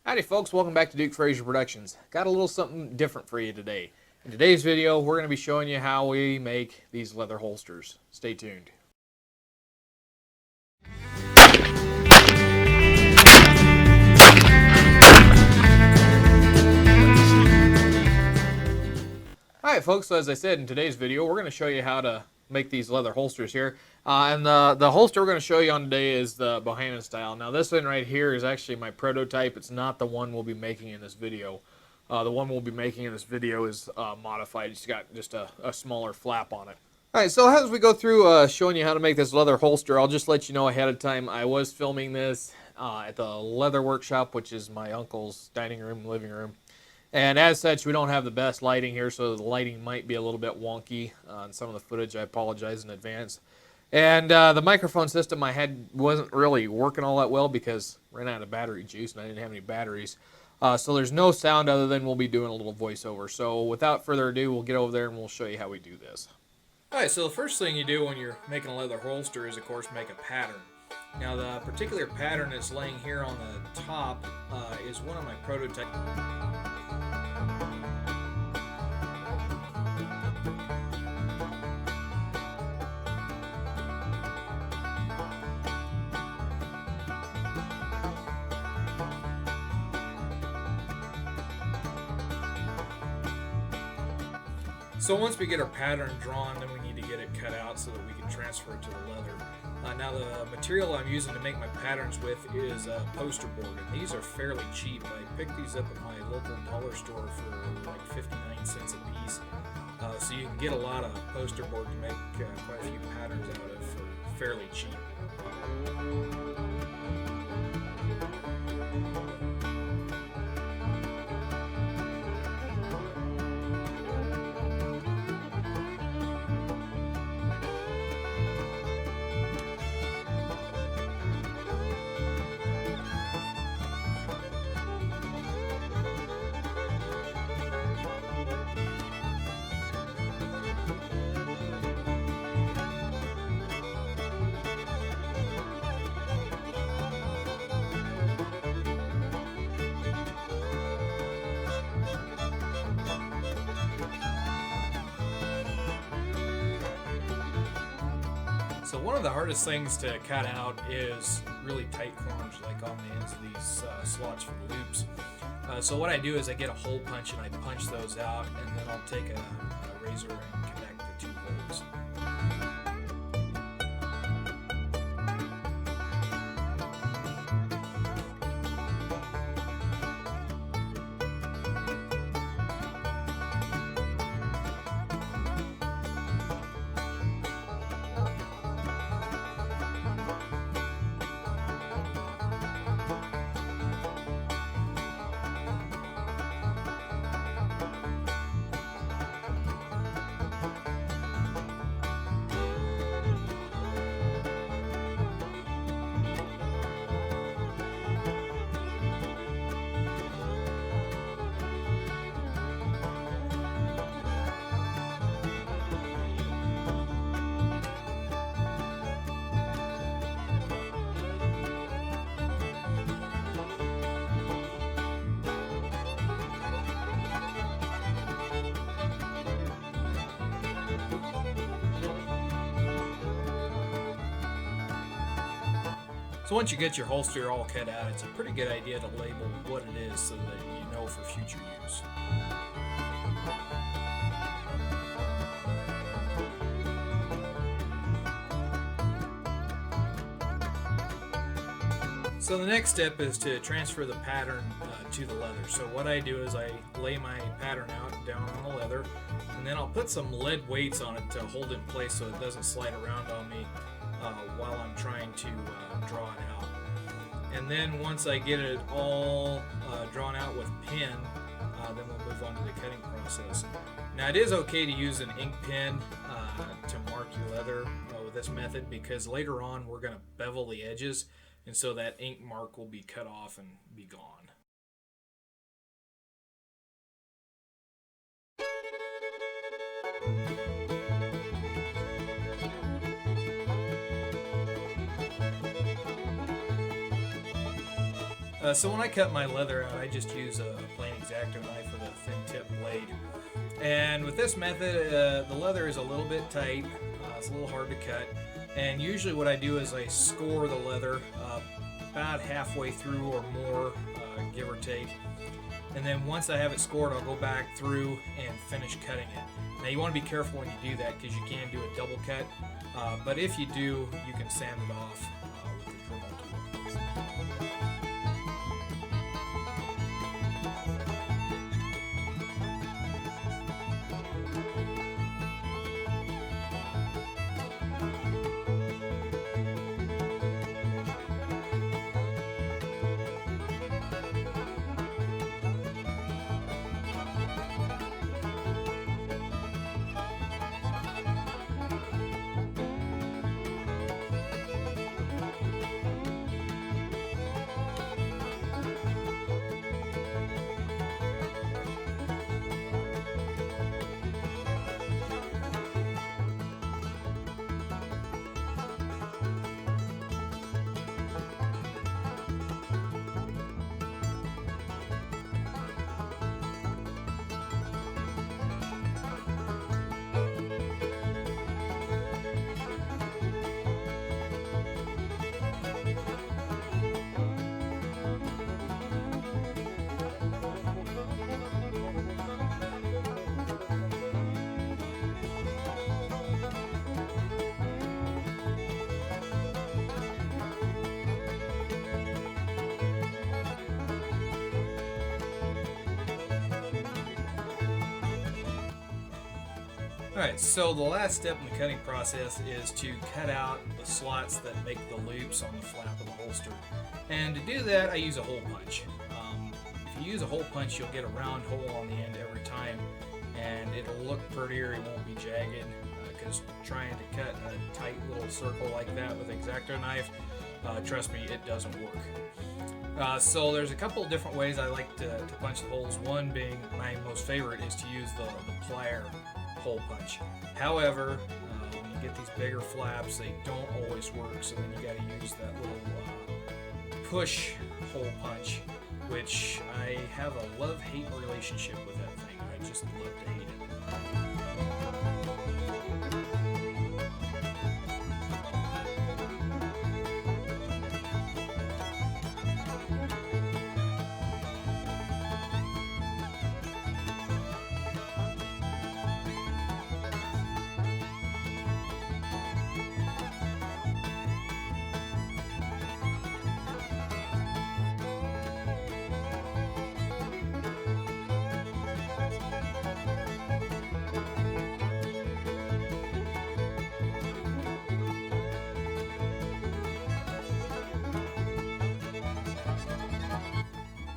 Howdy folks, welcome back to Duke Fraser Productions. Got a little something different for you today. In today's video, we're going to be showing you how we make these leather holsters. Stay tuned. Alright folks, so as I said in today's video, we're going to show you how to make these leather holsters here. And the holster we're going to show you on today is the Bohannon style. Now this one right here is actually my prototype. It's not the one we'll be making in this video. The one we'll be making in this video is modified. It's got just a smaller flap on it. Alright, so as we go through showing you how to make this leather holster, I'll just let you know ahead of time, I was filming this at the leather workshop, which is my uncle's dining room, living room. And as such, we don't have the best lighting here, so the lighting might be a little bit wonky on some of the footage. I apologize in advance. And the microphone system I had wasn't really working all that well because I ran out of battery juice and I didn't have any batteries. So there's no sound other than we'll be doing a little voiceover. So without further ado, we'll get over there and we'll show you how we do this. Alright, so the first thing you do when you're making a leather holster is, of course, make a pattern. Now the particular pattern that's laying here on the top is one of my prototypes. So once we get our pattern drawn, then we need to get it cut out so that we can transfer it to the leather. Now the material I'm using to make my patterns with is poster board, and these are fairly cheap. I picked these up at my local dollar store for like 59 cents a piece. So you can get a lot of poster board to make quite a few patterns out of for fairly cheap. So one of the hardest things to cut out is really tight corners, like on the ends of these slots for the loops. So what I do is I get a hole punch and I punch those out, and then I'll take a razor and connect the two holes. So once you get your holster all cut out, it's a pretty good idea to label what it is so that you know for future use. So the next step is to transfer the pattern to the leather. So what I do is I lay my pattern out down on the leather, and then I'll put some lead weights on it to hold it in place so it doesn't slide around on me while I'm trying to draw it out. And then once I get it all drawn out with pen, then we'll move on to the cutting process. Now it is okay to use an ink pen to mark your leather with this method, because later on we're going to bevel the edges, and so that ink mark will be cut off and be gone. So when I cut my leather out, I just use a plain X-Acto knife with a thin tip blade. And with this method, the leather is a little bit tight. It's a little hard to cut. And usually what I do is I score the leather about halfway through or more, give or take. And then once I have it scored, I'll go back through and finish cutting it. Now you want to be careful when you do that because you can do a double cut. But if you do, you can sand it off with the Dremel tool. Alright, so the last step in the cutting process is to cut out the slots that make the loops on the flap of the holster. And to do that, I use a hole punch. If you use a hole punch, you'll get a round hole on the end every time, and it'll look prettier, it won't be jagged, because trying to cut a tight little circle like that with an X-Acto knife, trust me, it doesn't work. So there's a couple of different ways I like to punch the holes. One being, my most favorite, is to use the plier hole punch. However, when you get these bigger flaps, they don't always work, so then you got to use that little push hole punch, which I have a love-hate relationship with that thing. I just love to hate it.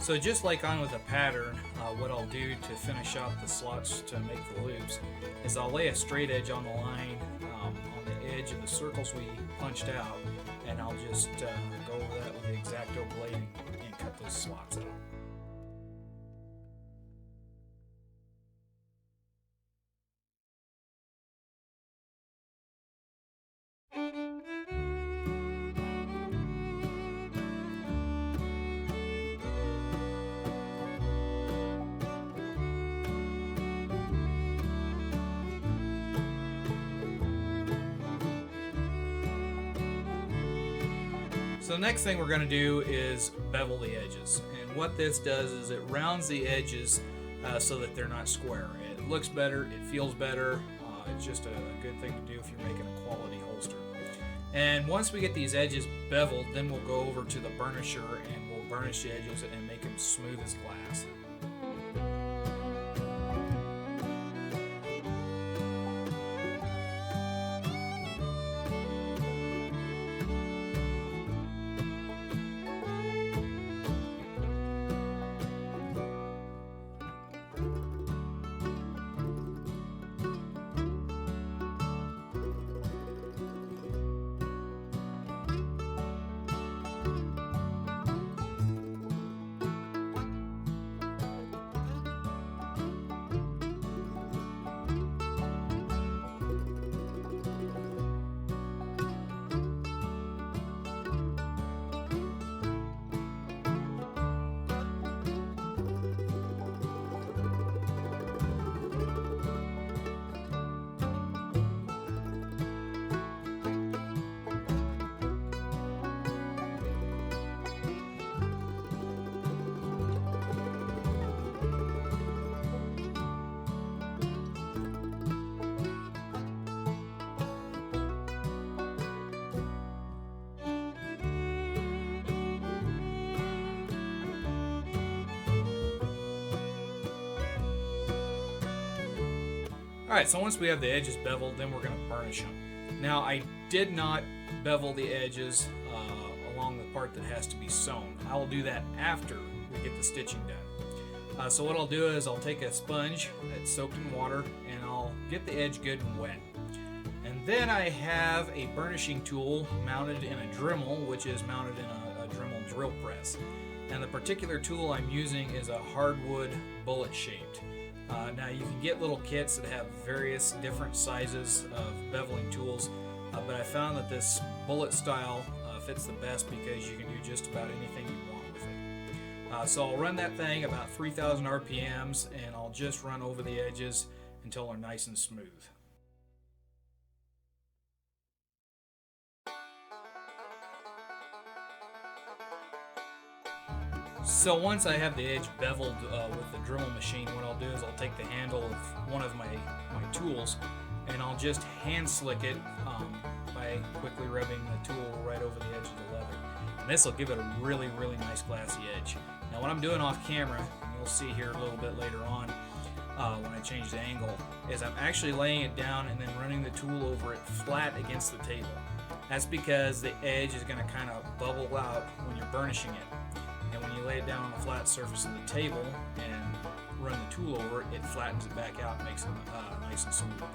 So just like on with a pattern, what I'll do to finish out the slots to make the loops is I'll lay a straight edge on the line on the edge of the circles we punched out, and I'll just go over that with the X-Acto blade and cut those slots out. So the next thing we're going to do is bevel the edges, and what this does is it rounds the edges so that they're not square. It looks better, it feels better, it's just a good thing to do if you're making a quality holster. And once we get these edges beveled, then we'll go over to the burnisher and we'll burnish the edges and make them smooth as glass. Alright, so once we have the edges beveled, then we're going to burnish them. Now, I did not bevel the edges along the part that has to be sewn. I will do that after we get the stitching done. So what I'll do is I'll take a sponge that's soaked in water and I'll get the edge good and wet. And then I have a burnishing tool mounted in a Dremel, which is mounted in a Dremel drill press. And the particular tool I'm using is a hardwood bullet shaped. Now you can get little kits that have various different sizes of beveling tools, but I found that this bullet style fits the best because you can do just about anything you want with it. So I'll run that thing about 3,000 RPMs and I'll just run over the edges until they're nice and smooth. So once I have the edge beveled with the Dremel machine, what I'll do is I'll take the handle of one of my tools and I'll just hand slick it by quickly rubbing the tool right over the edge of the leather. And this will give it a really, really nice glassy edge. Now what I'm doing off camera, and you'll see here a little bit later on when I change the angle, is I'm actually laying it down and then running the tool over it flat against the table. That's because the edge is going to kind of bubble out when you're burnishing it. And when you lay it down on the flat surface of the table and run the tool over it, it flattens it back out and makes it nice and smooth again.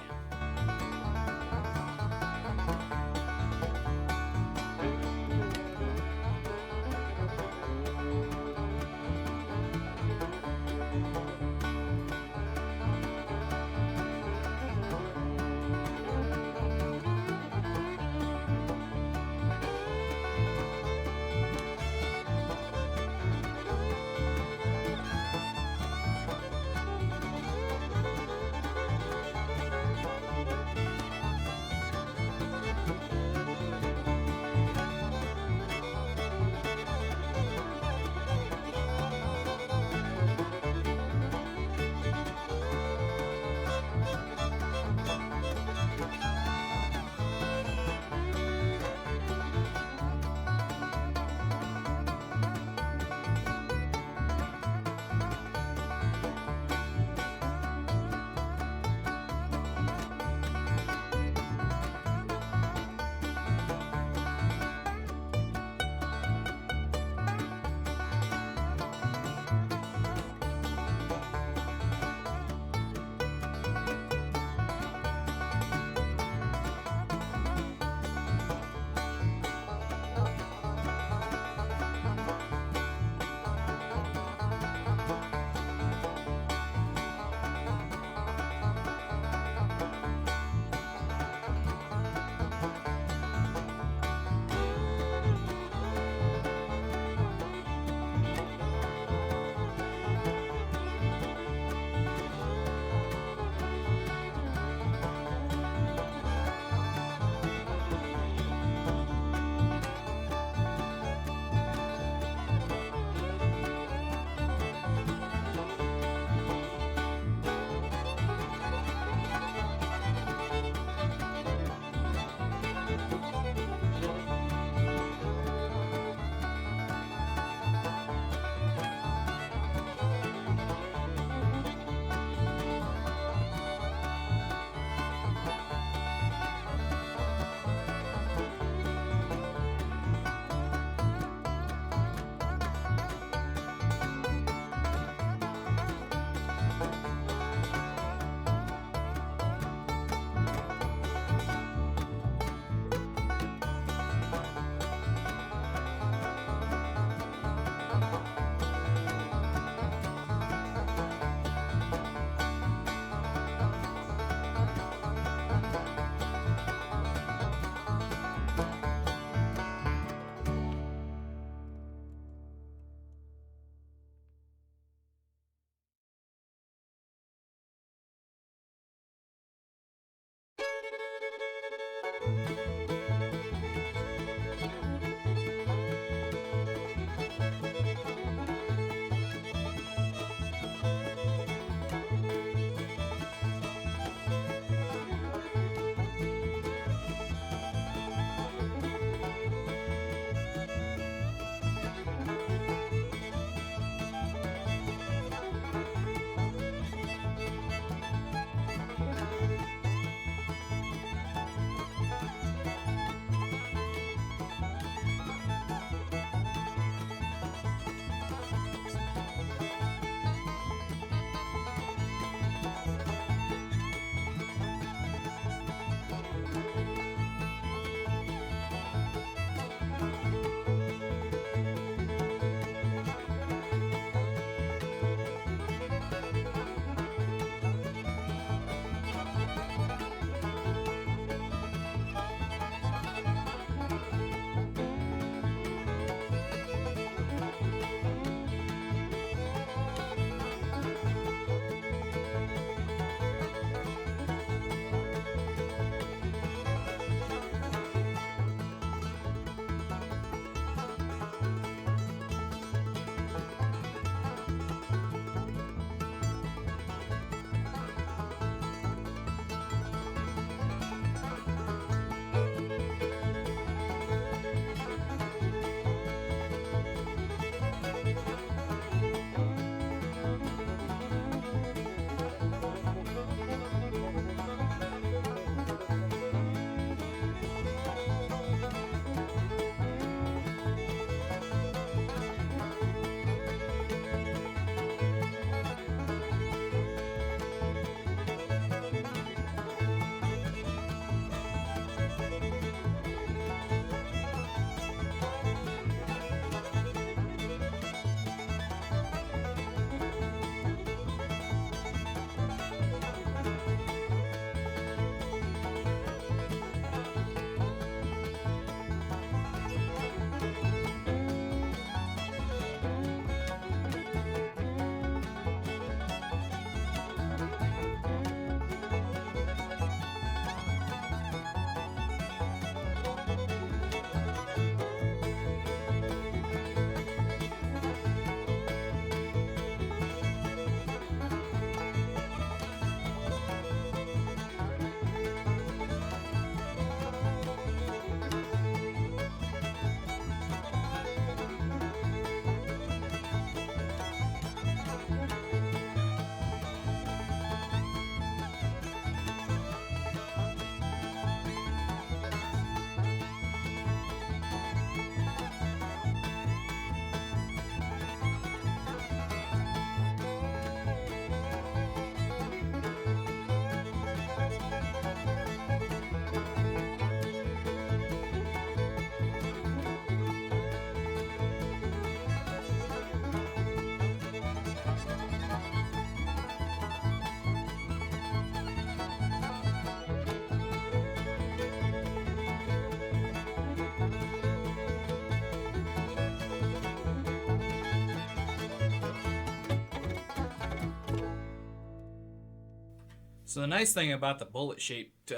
So the nice thing about the bullet-shaped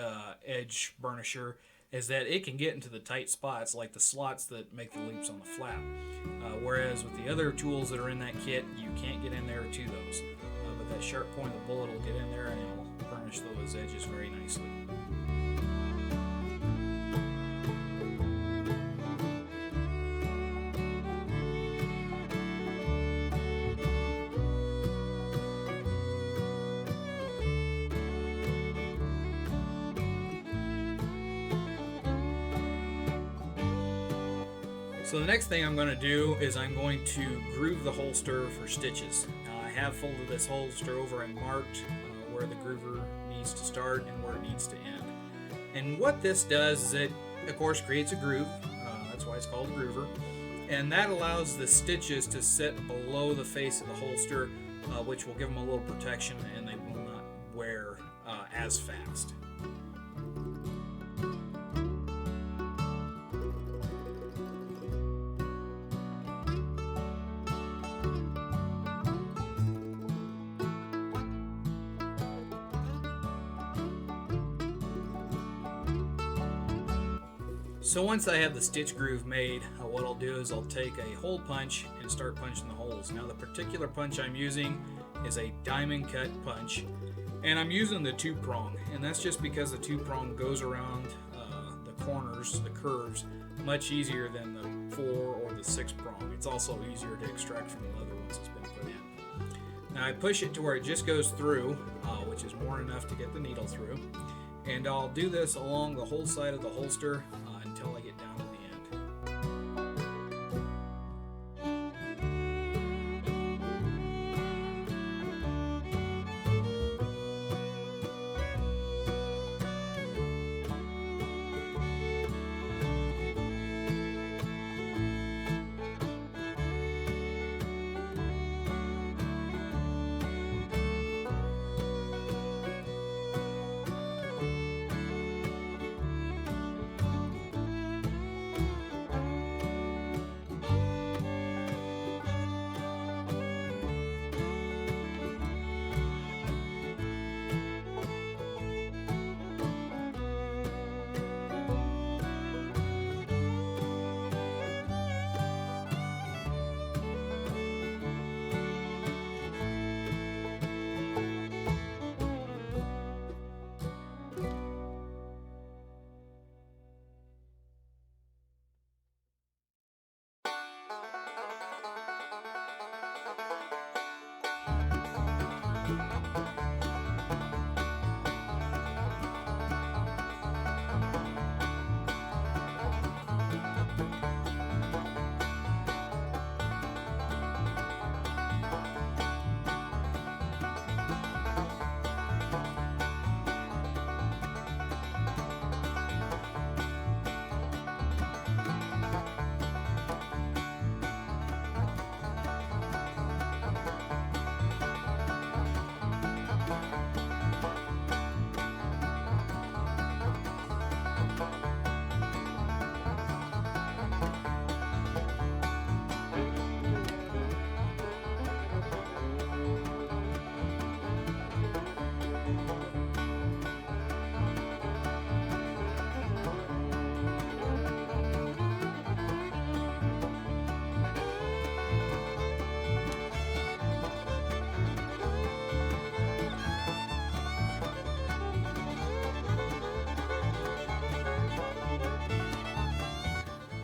edge burnisher is that it can get into the tight spots, like the slots that make the loops on the flap. Whereas with the other tools that are in that kit, you can't get in there to those. But that sharp point of the bullet will get in there and it'll burnish those edges very nicely. So the next thing I'm going to do is I'm going to groove the holster for stitches. I have folded this holster over and marked where the groover needs to start and where it needs to end. And what this does is it, of course, creates a groove. That's why it's called a groover. And that allows the stitches to sit below the face of the holster, which will give them a little protection and they will not wear as fast. So once I have the stitch groove made, what I'll do is I'll take a hole punch and start punching the holes. Now the particular punch I'm using is a diamond cut punch, and I'm using the 2-prong, and that's just because the 2-prong goes around the corners, the curves, much easier than the 4 or the 6-prong. It's also easier to extract from the leather once it's been put in. Now I push it to where it just goes through, which is more than enough to get the needle through. And I'll do this along the whole side of the holster until I get down to the end.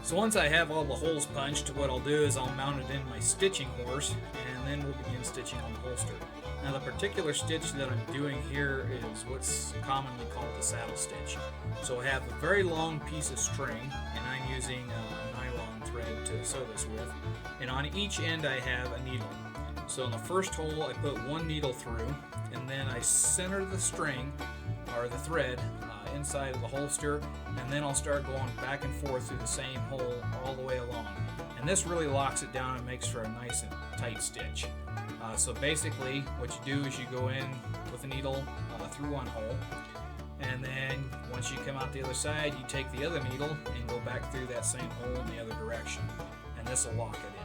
So once I have all the holes punched, what I'll do is I'll mount it in my stitching horse, and then we'll begin stitching on the holster. Now the particular stitch that I'm doing here is what's commonly called the saddle stitch. So I have a very long piece of string, and I'm using a nylon thread to sew this with. And on each end I have a needle. So in the first hole I put one needle through, and then I center the string, or the thread, inside of the holster, and then I'll start going back and forth through the same hole all the way along. And this really locks it down and makes for a nice and tight stitch. So basically what you do is you go in with a needle through one hole, and then once you come out the other side, you take the other needle and go back through that same hole in the other direction, and this will lock it in.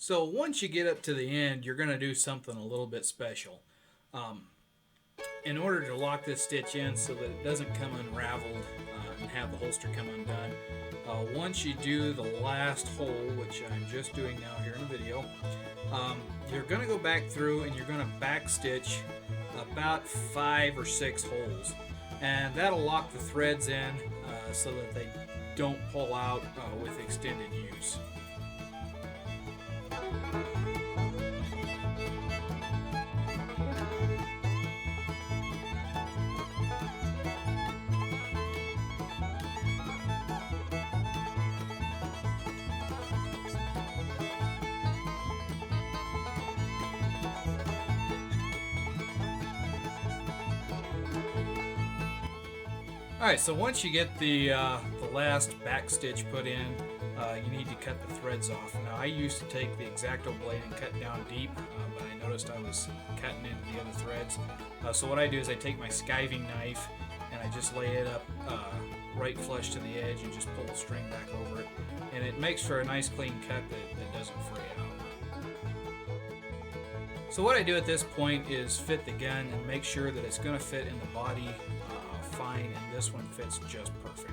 So once you get up to the end, you're going to do something a little bit special. Um, in order to lock this stitch in so that it doesn't come unraveled and have the holster come undone, once you do the last hole, which I'm just doing now here in the video, you're going to go back through and you're going to back stitch about 5 or 6 holes, and that'll lock the threads in so that they don't pull out with extended use. Alright, so once you get the last back stitch put in, you need to cut the threads off. Now I used to take the X-Acto blade and cut down deep, but I noticed I was cutting into the other threads. So what I do is I take my skiving knife and I just lay it up right flush to the edge and just pull the string back over it. And it makes for a nice clean cut that doesn't fray out. So what I do at this point is fit the gun and make sure that it's going to fit in the body fine, and this one fits just perfect.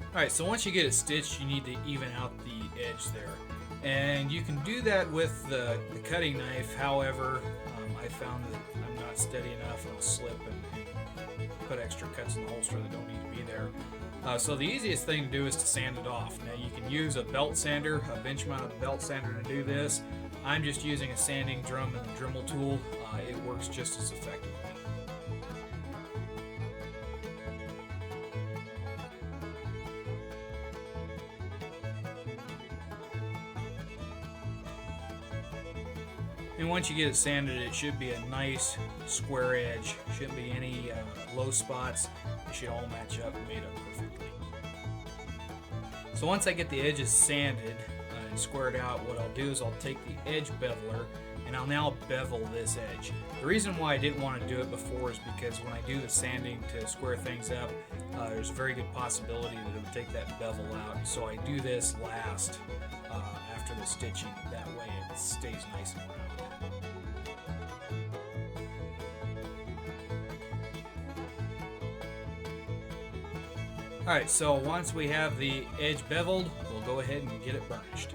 Alright, so once you get it stitched, you need to even out the edge there. And you can do that with the cutting knife. However, I found that I'm not steady enough and I'll slip and put extra cuts in the holster that don't need to be there. So the easiest thing to do is to sand it off. Now you can use a belt sander, a bench mounted belt sander to do this. I'm just using a sanding drum and a Dremel tool. It works just as effectively. And once you get it sanded, it should be a nice square edge. Shouldn't be any low spots. It should all match up and made up perfectly. So once I get the edges sanded and squared out, what I'll do is I'll take the edge beveler and I'll now bevel this edge. The reason why I didn't want to do it before is because when I do the sanding to square things up, there's a very good possibility that it would take that bevel out. So I do this last after the stitching. That way it stays nice and round. Alright, so once we have the edge beveled, we'll go ahead and get it burnished.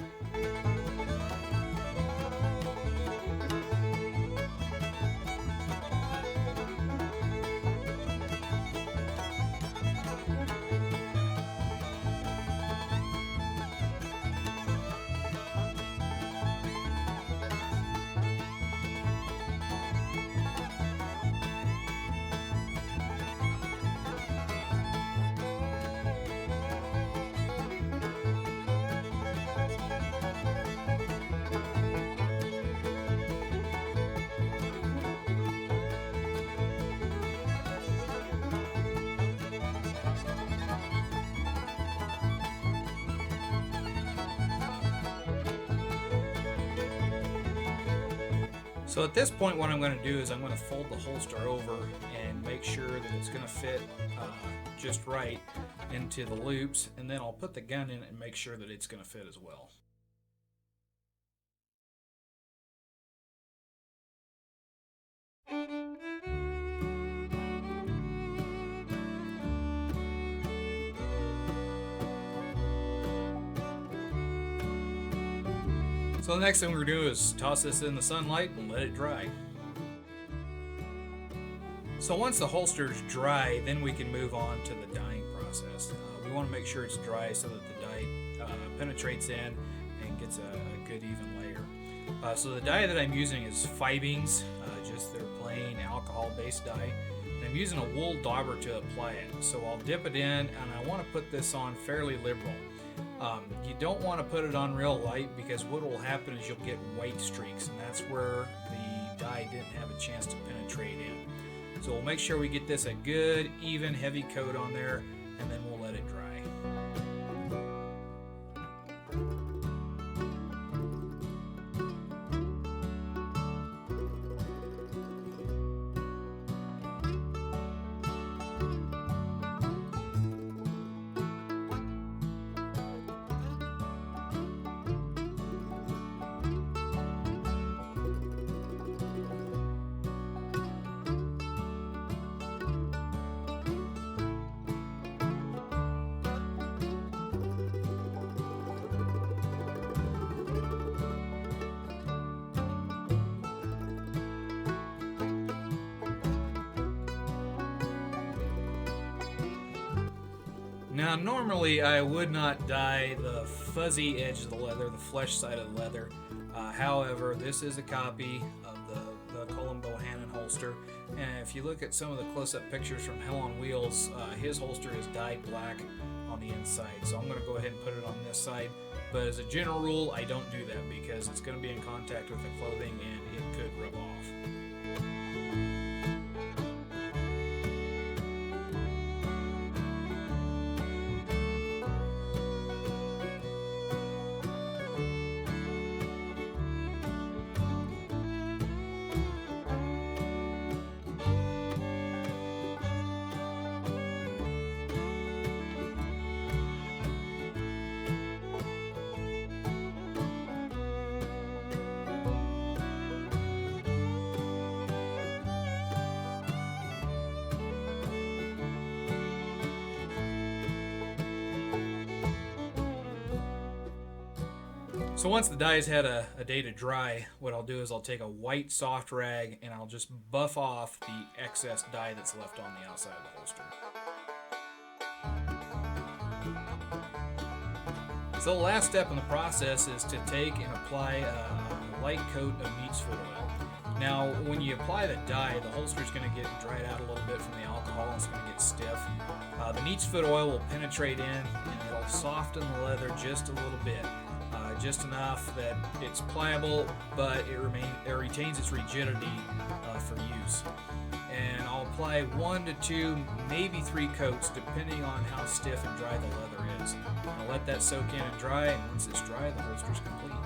So at this point what I'm going to do is I'm going to fold the holster over and make sure that it's going to fit just right into the loops, and then I'll put the gun in it and make sure that it's going to fit as well. So the next thing we're going to do is toss this in the sunlight and let it dry. So once the holster is dry, then we can move on to the dyeing process. We want to make sure it's dry so that the dye penetrates in and gets a good even layer. So the dye that I'm using is Fibings, just their plain alcohol-based dye. And I'm using a wool dauber to apply it. So I'll dip it in, and I want to put this on fairly liberal. You don't want to put it on real light, because what will happen is you'll get white streaks, and that's where the dye didn't have a chance to penetrate in. So we'll make sure we get this a good, even, heavy coat on there, and then we'll let it dry. Now, normally I would not dye the fuzzy edge of the leather, the flesh side of the leather. However, this is a copy of the Cullen Bohannon holster, and if you look at some of the close-up pictures from Hell on Wheels, his holster is dyed black on the inside. So I'm going to go ahead and put it on this side. But as a general rule, I don't do that because it's going to be in contact with the clothing and it could rub off. So once the dye's had a day to dry, what I'll do is I'll take a white soft rag and I'll just buff off the excess dye that's left on the outside of the holster. So the last step in the process is to take and apply a light coat of neat's foot oil. Now, when you apply the dye, the holster is going to get dried out a little bit from the alcohol and it's going to get stiff. The neat's foot oil will penetrate in and it'll soften the leather just a little bit. Just enough that it's pliable, but it retains its rigidity for use. And I'll apply 1 to 2, maybe 3 coats, depending on how stiff and dry the leather is. I'll let that soak in and dry, and once it's dry, the holster's complete.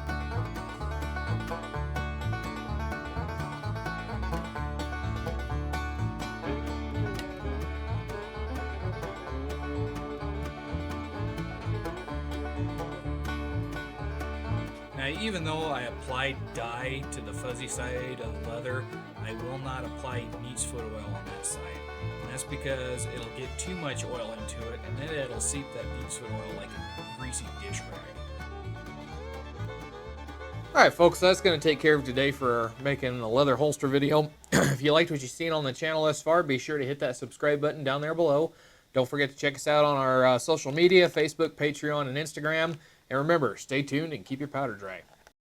Now, even though I applied dye to the fuzzy side of the leather, I will not apply neat's foot oil on that side. And that's because it'll get too much oil into it, and then it'll seep that neat's foot oil like a greasy dish rag. Alright folks, so that's going to take care of today for making a leather holster video. If you liked what you've seen on the channel thus far, be sure to hit that subscribe button down there below. Don't forget to check us out on our social media, Facebook, Patreon, and Instagram. And remember, stay tuned and keep your powder dry.